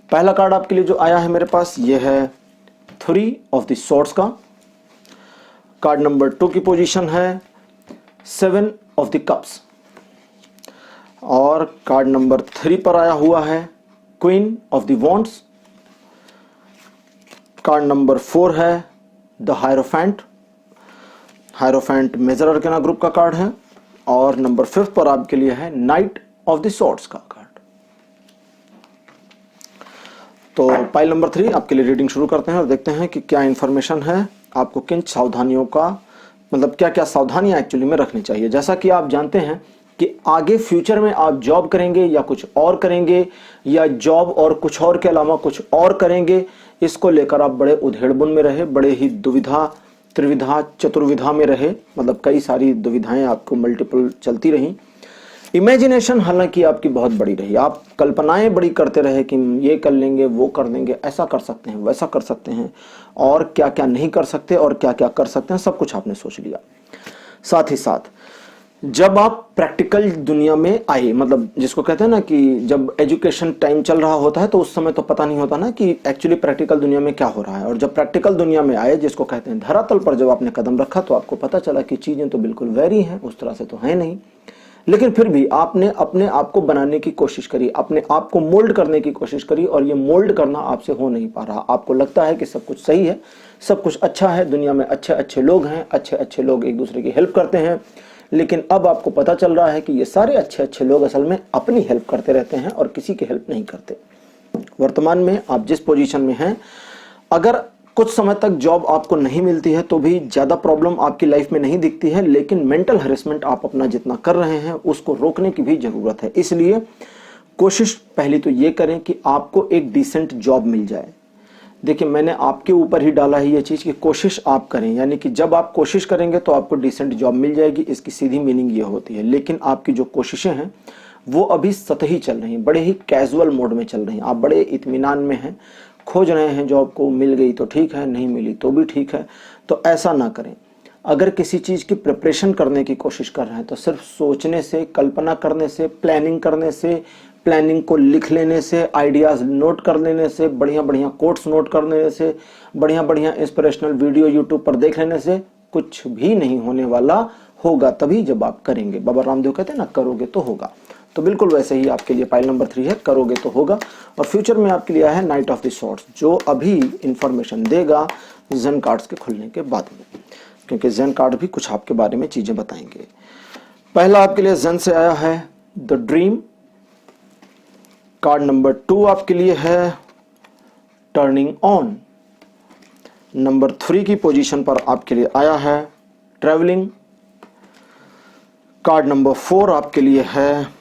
पहला कार्ड आपके लिए जो आया है मेरे पास, यह है 3 ऑफ द स्वॉर्ड्स का। कार्ड नंबर 2 की पोजीशन है 7 ऑफ द कप्स और कार्ड नंबर 3 पर आया हुआ है queen of the wands. Card number 4 है the hierophant. Hierophant major arcana group का कार्ड है। और नंबर 5 पर आपके लिए है नाइट ऑफ द स्वॉर्ड्स का कार्ड। तो पाइल नंबर 3 आपके लिए रीडिंग शुरू करते हैं और देखते हैं कि क्या इंफॉर्मेशन है, आपको किन सावधानियों का, मतलब क्या क्या सावधानियां एक्चुअली में रखनी चाहिए। जैसा कि आप जानते हैं कि आगे फ्यूचर में आप जॉब करेंगे या कुछ और करेंगे, या जॉब और कुछ और के अलावा कुछ और करेंगे, इसको लेकर आप बड़े उधेड़बुन में रहे, बड़े ही दुविधा, त्रिविधा, चतुर्विधा में रहे, मतलब कई सारी दुविधाएं आपको मल्टीपल चलती रहीं। इमेजिनेशन हालांकि आपकी बहुत बड़ी रही, आप कल्पनाएं बड़ी करते रहे कि ये कर लेंगे, वो कर देंगे, ऐसा कर सकते हैं, वैसा कर सकते हैं, और क्या क्या नहीं कर सकते और क्या क्या कर सकते हैं, सब कुछ आपने सोच लिया। साथ ही साथ जब आप प्रैक्टिकल दुनिया में आए, मतलब जिसको कहते हैं ना कि जब एजुकेशन टाइम चल रहा होता है तो उस समय तो पता नहीं होता ना कि एक्चुअली प्रैक्टिकल दुनिया में क्या हो रहा है, और जब प्रैक्टिकल दुनिया में आए, जिसको कहते हैं धरातल पर जब आपने कदम रखा, तो आपको पता चला कि चीजें तो बिल्कुल वैरी हैं, उस तरह से तो है नहीं। लेकिन फिर भी आपने अपने आप को बनाने की कोशिश करी, अपने आप को मोल्ड करने की कोशिश करी, और ये मोल्ड करना आपसे हो नहीं पा रहा। आपको लगता है कि सब कुछ सही है, सब कुछ अच्छा है, दुनिया में अच्छे अच्छे लोग हैं, अच्छे अच्छे लोग एक दूसरे की हेल्प करते हैं, लेकिन अब आपको पता चल रहा है कि ये सारे अच्छे अच्छे लोग असल में अपनी हेल्प करते रहते हैं और किसी की हेल्प नहीं करते। वर्तमान में आप जिस पोजीशन में हैं, अगर कुछ समय तक जॉब आपको नहीं मिलती है तो भी ज्यादा प्रॉब्लम आपकी लाइफ में नहीं दिखती है, लेकिन मेंटल हरेसमेंट आप अपना जितना कर रहे हैं उसको रोकने की भी जरूरत है। इसलिए कोशिश पहली तो ये करें कि आपको एक डिसेंट जॉब मिल जाए। देखिए, मैंने आपके ऊपर ही डाला है ये चीज कि कोशिश आप करें, यानी कि जब आप कोशिश करेंगे तो आपको डिसेंट जॉब मिल जाएगी, इसकी सीधी मीनिंग ये होती है। लेकिन आपकी जो कोशिशें हैं वो अभी सतही चल रही हैं, बड़े ही कैजुअल मोड में चल रही हैं, आप बड़े इत्मीनान में हैं, खोज रहे हैं जॉब को, मिल गई तो ठीक है, नहीं मिली तो भी ठीक है। तो ऐसा ना करें। अगर किसी चीज की प्रिपरेशन करने की कोशिश कर रहे हैं तो सिर्फ सोचने से, कल्पना करने से, प्लानिंग करने से, प्लानिंग को लिख लेने से, आइडियाज नोट कर लेने से, बढ़िया बढ़िया कोट्स नोट कर लेने से, बढ़िया बढ़िया इंस्पिरेशनल वीडियो यूट्यूब पर देख लेने से कुछ भी नहीं होने वाला। होगा तभी जब आप करेंगे। बाबा रामदेव कहते हैं ना, करोगे तो होगा। तो बिल्कुल वैसे ही आपके लिए पाइल नंबर 3 है, करोगे तो होगा। और फ्यूचर में आपके लिए है नाइट ऑफ द सॉर्ड्स, जो अभी इंफॉर्मेशन देगा जेन कार्ड्स के खुलने के बाद में, क्योंकि जेन कार्ड भी कुछ आपके बारे में चीजें बताएंगे। पहला आपके लिए जेन से आया है द ड्रीम। कार्ड नंबर 2 आपके लिए है टर्निंग ऑन। नंबर 3 की पोजीशन पर आपके लिए आया है ट्रेवलिंग। कार्ड नंबर 4 आपके लिए है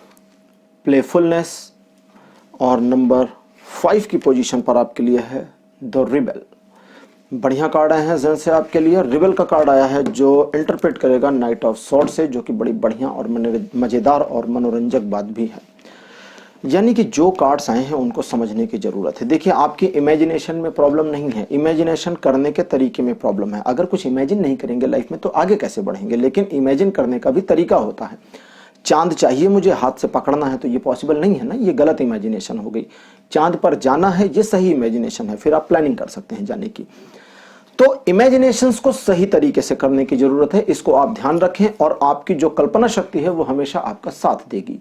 प्लेफुलनेस, और नंबर 5 की पोजीशन पर आपके लिए है द रिबेल। बढ़िया कार्ड आए हैं जेन से आपके लिए। रिबेल का कार्ड आया है जो इंटरप्रेट करेगा नाइट ऑफ सॉर्ड से, जो कि बड़ी बढ़िया और मजेदार और मनोरंजक बात भी है। यानी कि जो कार्ड्स आए हैं उनको समझने की जरूरत है। देखिए, आपकी इमेजिनेशन में प्रॉब्लम नहीं है, इमेजिनेशन करने के तरीके में प्रॉब्लम है। अगर कुछ इमेजिन नहीं करेंगे लाइफ में तो आगे कैसे बढ़ेंगे। लेकिन इमेजिन करने का भी तरीका होता है। चांद चाहिए मुझे, हाथ से पकड़ना है, तो ये पॉसिबल नहीं है ना, ये गलत इमेजिनेशन हो गई। चांद पर जाना है, ये सही इमेजिनेशन है, फिर आप प्लानिंग कर सकते हैं जाने की। तो इमेजिनेशंस को सही तरीके से करने की जरूरत है, इसको आप ध्यान रखें, और आपकी जो कल्पना शक्ति है वो हमेशा आपका साथ देगी।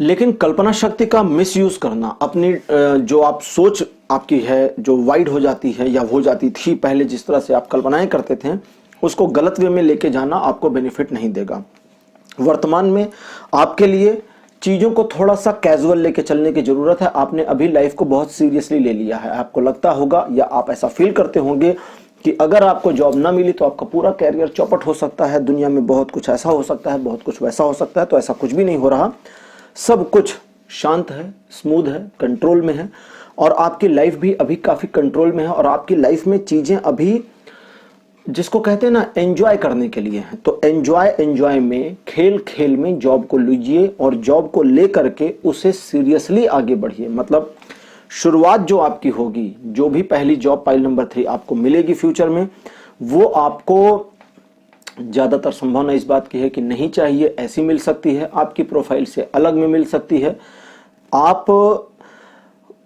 लेकिन कल्पना शक्ति का मिसयूज करना, अपनी जो आप सोच आपकी है जो वाइड हो जाती है या हो जाती थी पहले, जिस तरह से आप कल्पनाएं करते थे, उसको गलत वे में लेके जाना आपको बेनिफिट नहीं देगा। वर्तमान में आपके लिए चीजों को थोड़ा सा कैजुअल लेके चलने की जरूरत है। आपने अभी लाइफ को बहुत सीरियसली ले लिया है। आपको लगता होगा या आप ऐसा फील करते होंगे कि अगर आपको जॉब ना मिली तो आपका पूरा कैरियर चौपट हो सकता है, दुनिया में बहुत कुछ ऐसा हो सकता है, बहुत कुछ वैसा हो सकता है। तो ऐसा कुछ भी नहीं हो रहा, सब कुछ शांत है, स्मूथ है, कंट्रोल में है, और आपकी लाइफ भी अभी काफी कंट्रोल में है, और आपकी लाइफ में चीजें अभी जिसको कहते हैं ना एंजॉय करने के लिए है। तो एंजॉय में, खेल खेल में जॉब को लीजिए, और जॉब को लेकर के उसे सीरियसली आगे बढ़िए। मतलब शुरुआत जो आपकी होगी, जो भी पहली जॉब पाइल नंबर 3 आपको मिलेगी फ्यूचर में, वो आपको ज्यादातर संभावना इस बात की है कि नहीं चाहिए, ऐसी मिल सकती है, आपकी प्रोफाइल से अलग में मिल सकती है। आप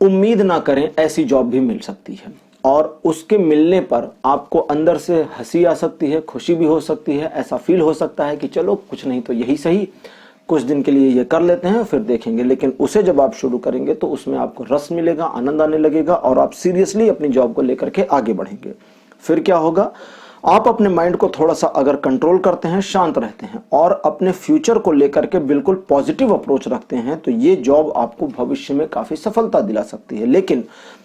उम्मीद ना करें, ऐसी जॉब भी मिल सकती है, और उसके मिलने पर आपको अंदर से हंसी आ सकती है, खुशी भी हो सकती है, ऐसा फील हो सकता है कि चलो कुछ नहीं तो यही सही, कुछ दिन के लिए ये कर लेते हैं फिर देखेंगे। लेकिन उसे जब आप शुरू करेंगे तो उसमें आपको रस मिलेगा, आनंद आने लगेगा, और आप सीरियसली अपनी जॉब को लेकर के आगे बढ़ेंगे। फिर क्या होगा, आप अपने माइंड को थोड़ा सा अगर कंट्रोल करते हैं, शांत रहते हैं, और अपने फ्यूचर को लेकर के बिल्कुल पॉजिटिव अप्रोच रखते हैं, तो ये जॉब आपको भविष्य में काफी सफलता दिला सकती है। लेकिन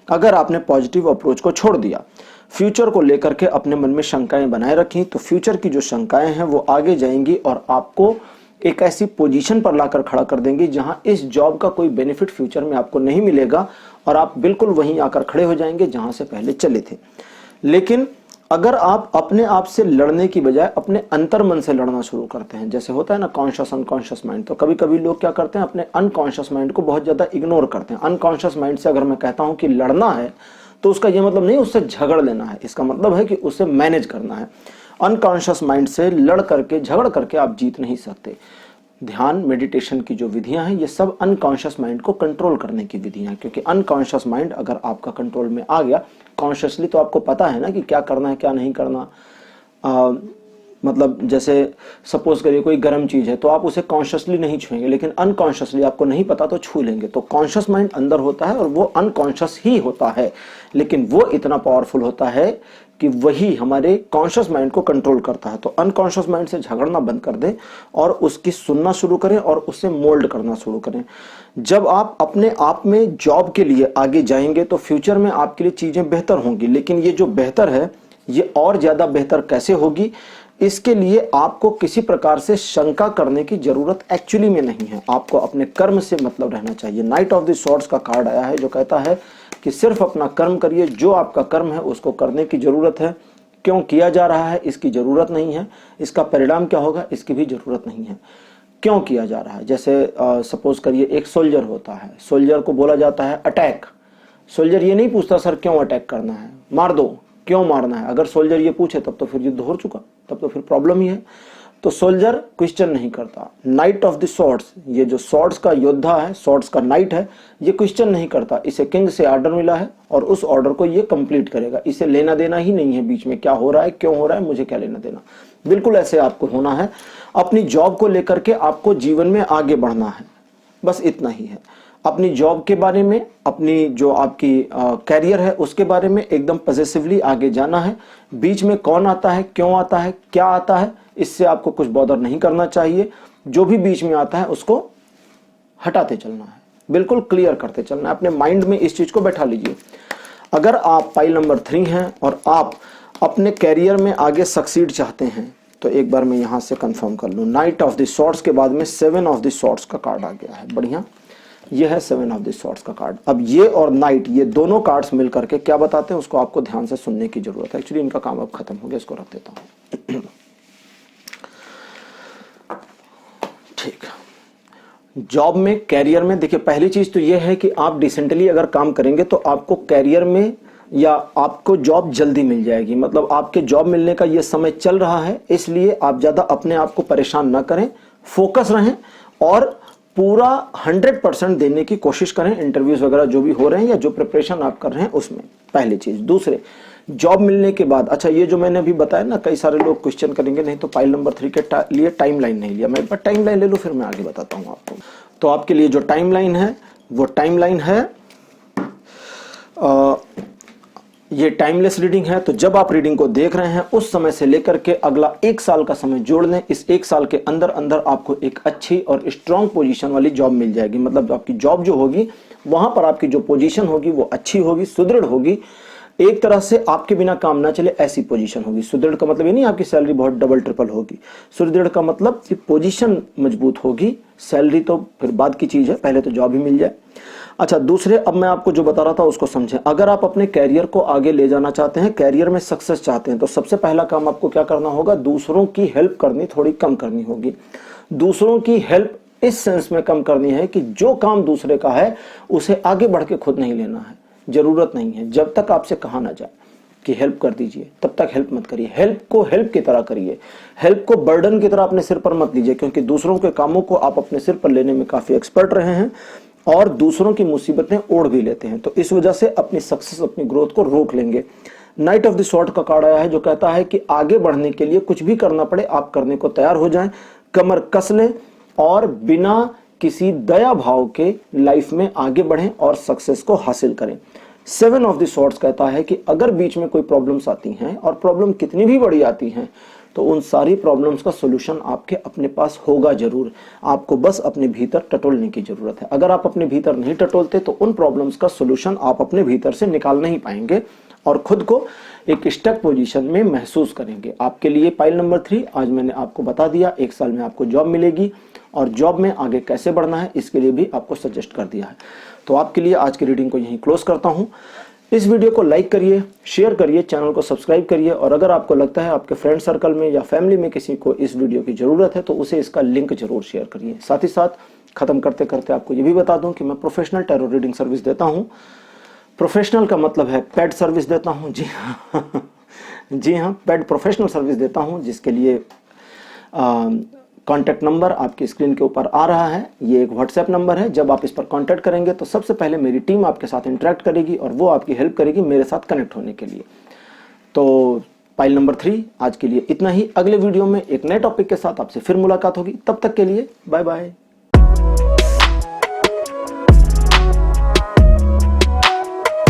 अगर आपने पॉजिटिव अप्रोच को छोड़ दिया, फ्यूचर को लेकर के अपने मन में शंकाएं बनाए रखी, तो फ्यूचर की जो शंकाएं हैं वो आगे जाएंगी और आपको एक ऐसी पोजीशन पर लाकर खड़ा कर देंगी जहां इस जॉब का कोई बेनिफिट फ्यूचर में आपको नहीं मिलेगा, और आप बिल्कुल वहीं आकर खड़े हो जाएंगे जहां से पहले चले थे। लेकिन अगर आप अपने आप से लड़ने की बजाय अपने अंतर मन से लड़ना शुरू करते हैं, जैसे होता है ना कॉन्शियस अनकॉन्शियस माइंड, तो कभी कभी लोग क्या करते हैं, अपने अनकॉन्शियस माइंड को बहुत ज्यादा इग्नोर करते हैं। अनकॉन्शियस माइंड से अगर मैं कहता हूं कि लड़ना है, तो उसका यह मतलब नहीं उससे झगड़ लेना है, इसका मतलब है कि उसे मैनेज करना है। अनकॉन्शियस माइंड से लड़ करके झगड़ करके आप जीत नहीं सकते। ध्यान मेडिटेशन की जो विधियां हैं, ये सब अनकॉन्शियस माइंड को कंट्रोल करने की विधियां हैं, क्योंकि अनकॉन्शियस माइंड अगर आपका कंट्रोल में आ गया, कॉन्शियसली तो आपको पता है ना कि क्या करना है क्या नहीं करना। मतलब जैसे सपोज करिए कोई गर्म चीज है, तो आप उसे कॉन्शियसली नहीं छुएंगे, लेकिन अनकॉन्शियसली आपको नहीं पता तो छू लेंगे। तो कॉन्शियस माइंड अंदर होता है और वो अनकॉन्शियस ही होता है, लेकिन वो इतना पावरफुल होता है कि वही हमारे कॉन्शियस माइंड को कंट्रोल करता है। तो अनकॉन्शियस माइंड से झगड़ना बंद कर दें और उसकी सुनना शुरू करें और उसे मोल्ड करना शुरू करें। जब आप अपने आप में जॉब के लिए आगे जाएंगे तो फ्यूचर में आपके लिए चीजें बेहतर होंगी, लेकिन ये जो बेहतर है ये और ज्यादा बेहतर कैसे होगी, इसके लिए आपको किसी प्रकार से शंका करने की जरूरत एक्चुअली में नहीं है। आपको अपने कर्म से मतलब रहना चाहिए। नाइट ऑफ द स्वॉर्ड्स का कार्ड आया है जो कहता है कि सिर्फ अपना कर्म करिए, जो आपका कर्म है उसको करने की जरूरत है। क्यों किया जा रहा है इसकी जरूरत नहीं है, इसका परिणाम क्या होगा इसकी भी जरूरत नहीं है। क्यों किया जा रहा है, जैसे सपोज करिए एक सोल्जर होता है, सोल्जर को बोला जाता है अटैक। सोल्जर ये नहीं पूछता सर क्यों अटैक करना है, मार दो, क्यों मारना है। अगर सोल्जर ये पूछे तब तो फिर युद्ध हो चुका, तब तो फिर प्रॉब्लम ही है। तो सोल्जर क्वेश्चन नहीं करता। नाइट ऑफ द स्वॉर्ड्स, ये जो स्वॉर्ड्स का योद्धा है, स्वॉर्ड्स का नाइट है, ये क्वेश्चन नहीं करता। इसे किंग से ऑर्डर मिला है और उस ऑर्डर को ये कंप्लीट करेगा। इसे लेना देना ही नहीं है बीच में क्या हो रहा है क्यों हो रहा है, मुझे क्या लेना देना। बिल्कुल ऐसे आपको होना है। अपनी जॉब को लेकर के आपको जीवन में आगे बढ़ना है, बस इतना ही है। अपनी जॉब के बारे में, अपनी जो आपकी कैरियर है उसके बारे में एकदम पॉजिटिवली आगे जाना है। बीच में कौन आता है, क्यों आता है, क्या आता है, इससे आपको कुछ बॉदर नहीं करना चाहिए। जो भी बीच में आता है उसको हटाते चलना है, बिल्कुल क्लियर करते चलना है। अपने माइंड में इस चीज को बैठा लीजिए। अगर आप पाइल नंबर 3 हैं और आप अपने कैरियर में आगे सक्सीड चाहते हैं, तो एक बार मैं यहां से कंफर्म कर लूं। नाइट ऑफ द स्वॉर्ड्स के बाद में 7 ऑफ द स्वॉर्ड्स का कार्ड आ गया है। बढ़िया, ये है 7 ऑफ द स्वॉर्ड्स का कार्ड। अब ये और नाइट, ये दोनों कार्ड्स मिलकर के क्या बताते हैं उसको आपको ध्यान से सुनने की जरूरत है। एक्चुअली इनका काम अब खत्म हो गया, इसको रख देता हूं। ठीक, जॉब में, कैरियर में देखिए, पहली चीज तो ये है कि आप डिसेंटली अगर काम करेंगे तो आपको कैरियर में या आपको जॉब जल्दी मिल जाएगी। मतलब आपके जॉब मिलने का ये समय चल रहा है, इसलिए आप ज्यादा अपने आप को परेशान ना करें, फोकस रहें और पूरा 100% देने की कोशिश करें। इंटरव्यूज वगैरह जो भी हो रहे हैं या जो प्रिपरेशन आप कर रहे हैं उसमें, पहली चीज। दूसरे, जॉब मिलने के बाद, अच्छा ये जो मैंने अभी बताया ना, कई सारे लोग क्वेश्चन करेंगे नहीं तो पाइल नंबर 3 के लिए टाइमलाइन नहीं लिया। मैं एक बार टाइमलाइन ले लूं फिर मैं आगे बताता हूं आपको। तो आपके लिए जो टाइमलाइन है वो टाइमलाइन है, ये टाइमलेस रीडिंग है। तो जब आप रीडिंग को देख रहे हैं उस समय से लेकर के अगला 1 साल का समय जोड़ लें। इस 1 साल के अंदर अंदर आपको एक अच्छी और स्ट्रांग पोजीशन वाली जॉब मिल जाएगी। मतलब आपकी जॉब जो होगी वहां पर आपकी जो पोजीशन होगी वो अच्छी होगी, सुदृढ़ होगी। एक तरह से आपके बिना काम ना चले ऐसी पोजीशन होगी। सुदृढ़ का मतलब ये नहीं आपकी सैलरी बहुत डबल ट्रिपल होगी। सुदृढ़ का मतलब कि पोजीशन मजबूत होगी, सैलरी तो फिर बाद की चीज है, पहले तो जॉब ही मिल जाए। अच्छा, दूसरे, अब मैं आपको जो बता रहा था उसको समझें। अगर आप अपने कैरियर को आगे ले जाना चाहते हैं, कैरियर में सक्सेस चाहते हैं, तो सबसे पहला काम आपको क्या करना होगा, दूसरों की हेल्प करनी थोड़ी कम करनी होगी। दूसरों की हेल्प इस सेंस में कम करनी है कि जो काम दूसरे का है उसे आगे बढ़ के खुद नहीं लेना है, जरूरत नहीं है। जब तक आपसे कहा ना जाए कि हेल्प कर दीजिए तब तक हेल्प मत करिए। हेल्प को हेल्प की तरह करिए, हेल्प को बर्डन की तरह अपने सिर पर मत लीजिए, क्योंकि दूसरों के कामों को आप अपने सिर पर लेने में काफी एक्सपर्ट रहे हैं और दूसरों की मुसीबतें ओढ़ भी लेते हैं। तो इस वजह से अपनी सक्सेस, अपनी ग्रोथ को रोक लेंगे। नाइट ऑफ द स्वॉर्ड का कार्ड आया है जो कहता है कि आगे बढ़ने के लिए कुछ भी करना पड़े आप करने को तैयार हो जाएं, कमर कस लें और बिना किसी दया भाव के लाइफ में आगे बढ़ें और सक्सेस को हासिल करें। 7 ऑफ द स्वॉर्ड्स कहता है कि अगर बीच में कोई प्रॉब्लम्स आती हैं, और प्रॉब्लम कितनी भी बड़ी आती हैं, तो उन सारी प्रॉब्लम्स का सॉल्यूशन आपके अपने पास होगा जरूर। आपको बस अपने भीतर टटोलने की जरूरत है। अगर आप अपने भीतर नहीं टटोलते तो उन प्रॉब्लम्स का सॉल्यूशन आप अपने भीतर से निकाल नहीं पाएंगे और खुद को एक स्टक पोजीशन में महसूस करेंगे। आपके लिए पाइल नंबर 3 आज मैंने आपको बता दिया। 1 साल में आपको जॉब मिलेगी और जॉब में आगे कैसे बढ़ना है इसके लिए भी आपको सजेस्ट कर दिया है। तो आपके लिए आज की रीडिंग को यहीं क्लोज करता हूं। इस वीडियो को लाइक करिए, शेयर करिए, चैनल को सब्सक्राइब करिए और अगर आपको लगता है आपके फ्रेंड सर्कल में या फैमिली में किसी को इस वीडियो की ज़रूरत है तो उसे इसका लिंक जरूर शेयर करिए। साथ ही साथ ख़त्म करते करते आपको ये भी बता दूं कि मैं प्रोफेशनल टैरो रीडिंग सर्विस देता हूं। प्रोफेशनल का मतलब है पेड सर्विस देता हूं। जी हाँ जी हाँ, पेड प्रोफेशनल सर्विस देता हूं, जिसके लिए कॉन्टैक्ट नंबर आपकी स्क्रीन के ऊपर आ रहा है। ये एक व्हाट्सएप नंबर है। जब आप इस पर कॉन्टैक्ट करेंगे तो सबसे पहले मेरी टीम आपके साथ इंटरेक्ट करेगी और वो आपकी हेल्प करेगी मेरे साथ कनेक्ट होने के लिए। तो पाइल नंबर 3 आज के लिए इतना ही। अगले वीडियो में एक नए टॉपिक के साथ आपसे फिर मुलाकात होगी। तब तक के लिए बाय बाय।